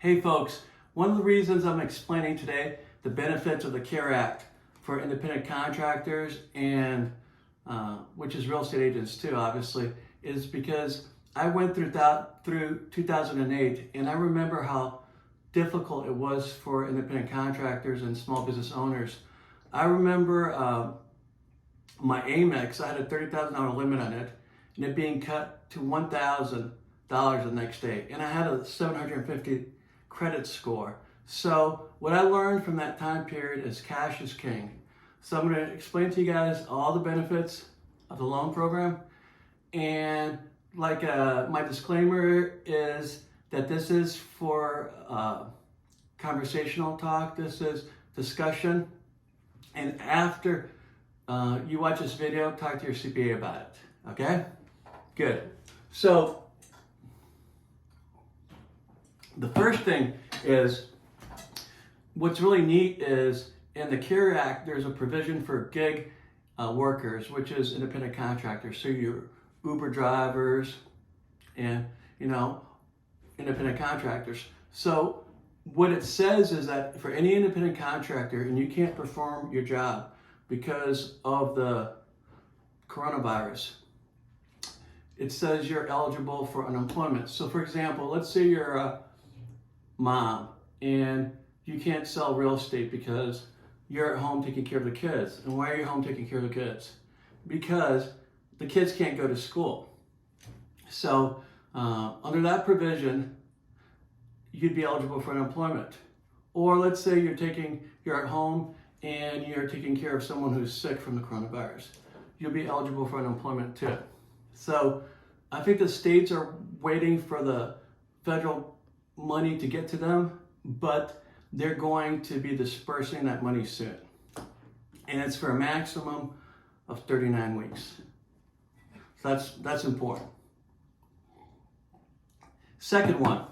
Hey folks, one of the reasons I'm explaining today the benefits of the CARE Act for independent contractors and which is real estate agents too, obviously, is because I went through 2008 and I remember how difficult it was for independent contractors and small business owners. I remember my Amex, I had a $30,000 limit on it, and it being cut to $1,000 the next day. And I had a 750 credit score. So what I learned from that time period is cash is king. So I'm going to explain to you guys all the benefits of the loan program. And like my disclaimer is that this is for conversational talk. This is discussion. And after you watch this video, talk to your CPA about it. Okay? Good. So the first thing is, what's really neat is in the CARE Act, there's a provision for gig workers, which is independent contractors. So your Uber drivers and, independent contractors. So what it says is that for any independent contractor and you can't perform your job because of the coronavirus, it says you're eligible for unemployment. So for example, let's say you're a mom and you can't sell real estate because you're at home taking care of the kids. And why are you home taking care of the kids? Because the kids can't go to school. So under that provision, you'd be eligible for unemployment. Or let's say you're at home and you're taking care of someone who's sick from the coronavirus. You'll be eligible for unemployment too. So I think the states are waiting for the federal money to get to them, but they're going to be dispersing that money soon. And it's for a maximum of 39 weeks. So that's important. Second one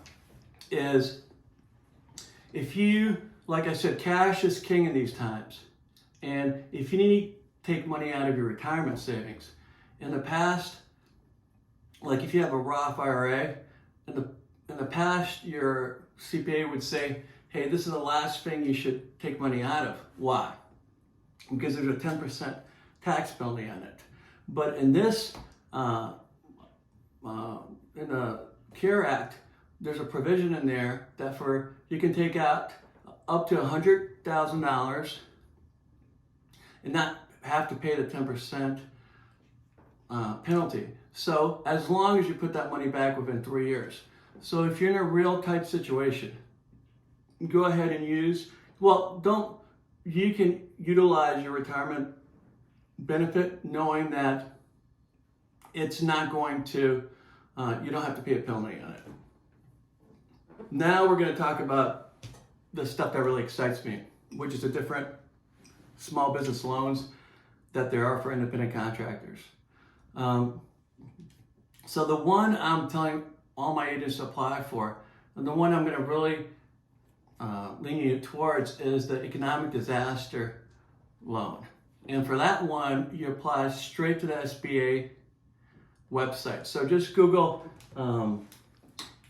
is, if you, like I said, cash is king in these times. And if you need to take money out of your retirement savings, in the past, like if you have a Roth IRA, in the past, your CPA would say, hey, this is the last thing you should take money out of. Why? Because there's a 10% tax penalty on it. But in this, in the CARE Act, there's a provision in there that you can take out up to $100,000 and not have to pay the 10% penalty. So as long as you put that money back within 3 years. So if you're in a real tight situation, go ahead and you can utilize your retirement benefit knowing that it's not going to, you don't have to pay a penalty on it. Now we're going to talk about the stuff that really excites me, which is the different small business loans that there are for independent contractors. So the one I'm telling all my agents to apply for, and the one I'm going to really lean you towards, is the economic disaster loan. And for that one, you apply straight to the SBA website. So just Google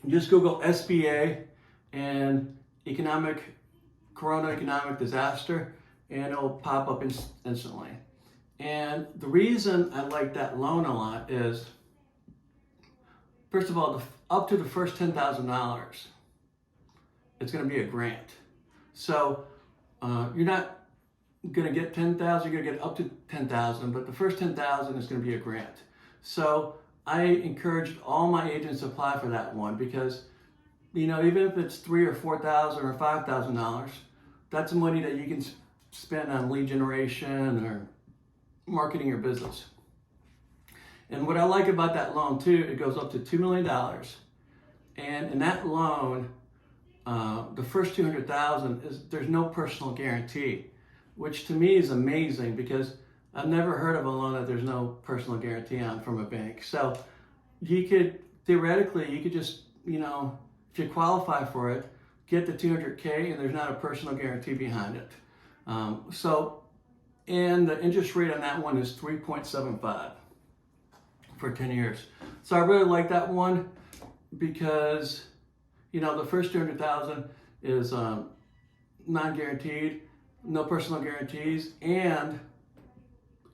SBA and Corona economic disaster, and it'll pop up instantly. And the reason I like that loan a lot is, first of all, up to the first $10,000, it's going to be a grant. So you're not going to get $10,000, you're going to get up to $10,000, but the first $10,000 is going to be a grant. So I encourage all my agents to apply for that one because, even if it's $3,000 or $4,000 or $5,000, that's money that you can spend on lead generation or marketing your business. And what I like about that loan too, it goes up to $2 million. And in that loan, the first $200,000 there's no personal guarantee, which to me is amazing because I've never heard of a loan that there's no personal guarantee on from a bank. So theoretically, you could just, if you qualify for it, get the $200K and there's not a personal guarantee behind it. And the interest rate on that one is 3.75 for 10 years. So I really like that one because The first 200,000 is non-guaranteed, no personal guarantees, and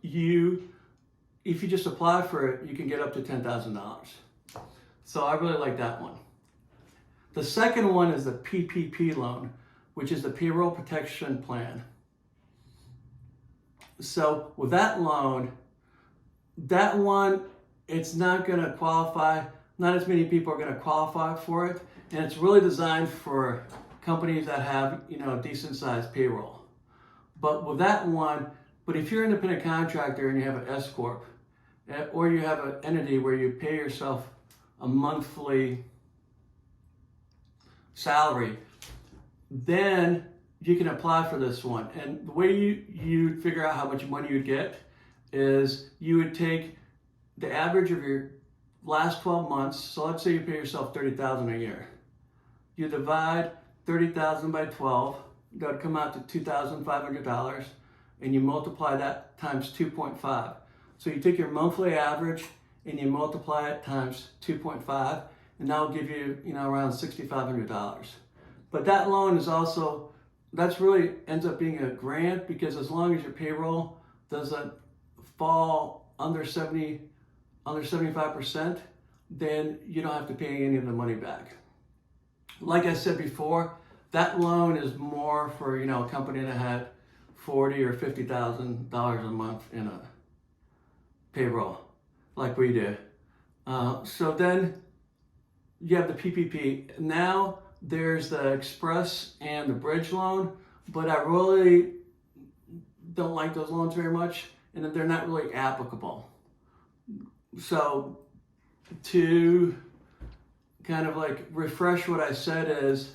if you just apply for it, you can get up to $10,000. So I really like that one. The second one is the PPP loan, which is the Payroll Protection Plan. So with that loan, that one, it's not going to qualify. Not as many people are going to qualify for it. And it's really designed for companies that have, a decent sized payroll. But with that one, if you're an independent contractor and you have an S Corp, or you have an entity where you pay yourself a monthly salary, then you can apply for this one. And the way you figure out how much money you'd get is you would take the average of your last 12 months. So let's say you pay yourself $30,000 a year. You divide 30,000 by 12, that would come out to $2,500, and you multiply that times 2.5. So you take your monthly average and you multiply it times 2.5, and that'll give you, around $6,500. But that loan is also, that's really ends up being a grant, because as long as your payroll doesn't fall under 75%, then you don't have to pay any of the money back. Like I said before, that loan is more for, a company that had $40,000 or $50,000 a month in a payroll, like we did. So then you have the PPP. Now there's the Express and the Bridge loan, but I really don't like those loans very much, and they're not really applicable. So to kind of like refresh what I said is,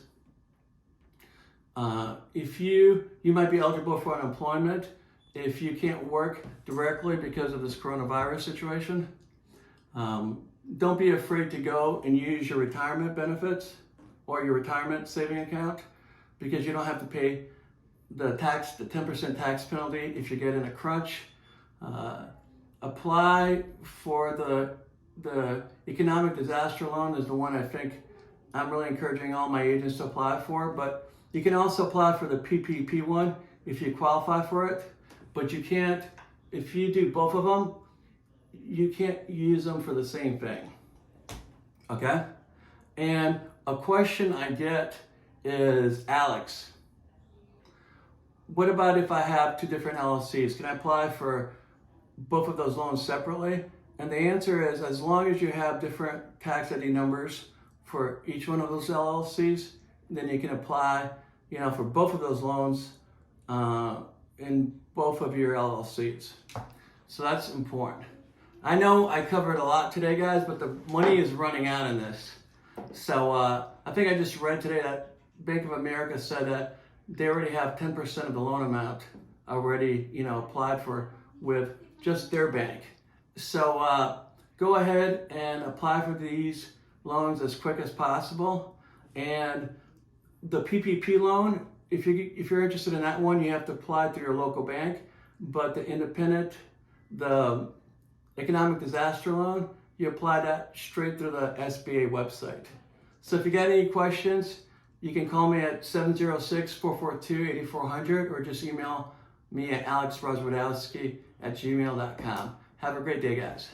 if you might be eligible for unemployment if you can't work directly because of this coronavirus situation. Don't be afraid to go and use your retirement benefits or your retirement saving account, because you don't have to pay the 10% tax penalty if you get in a crunch. Apply for the economic disaster loan is the one I think I'm really encouraging all my agents to apply for, but you can also apply for the PPP one if you qualify for it, but you can't, if you do both of them, you can't use them for the same thing, okay? And a question I get is, Alex, what about if I have two different LLCs? Can I apply for both of those loans separately? And the answer is, as long as you have different tax ID numbers for each one of those LLCs, then you can apply, for both of those loans in both of your LLCs. So that's important. I know I covered a lot today, guys, but the money is running out in this. So I think I just read today that Bank of America said that they already have 10% of the loan amount already, applied for with just their bank. So go ahead and apply for these loans as quick as possible. And the PPP loan, if you're interested in that one, you have to apply through your local bank. But the economic disaster loan, you apply that straight through the SBA website. So if you got any questions, you can call me at 706-442-8400 or just email me at alexroswadowski@gmail.com. Have a great day, guys.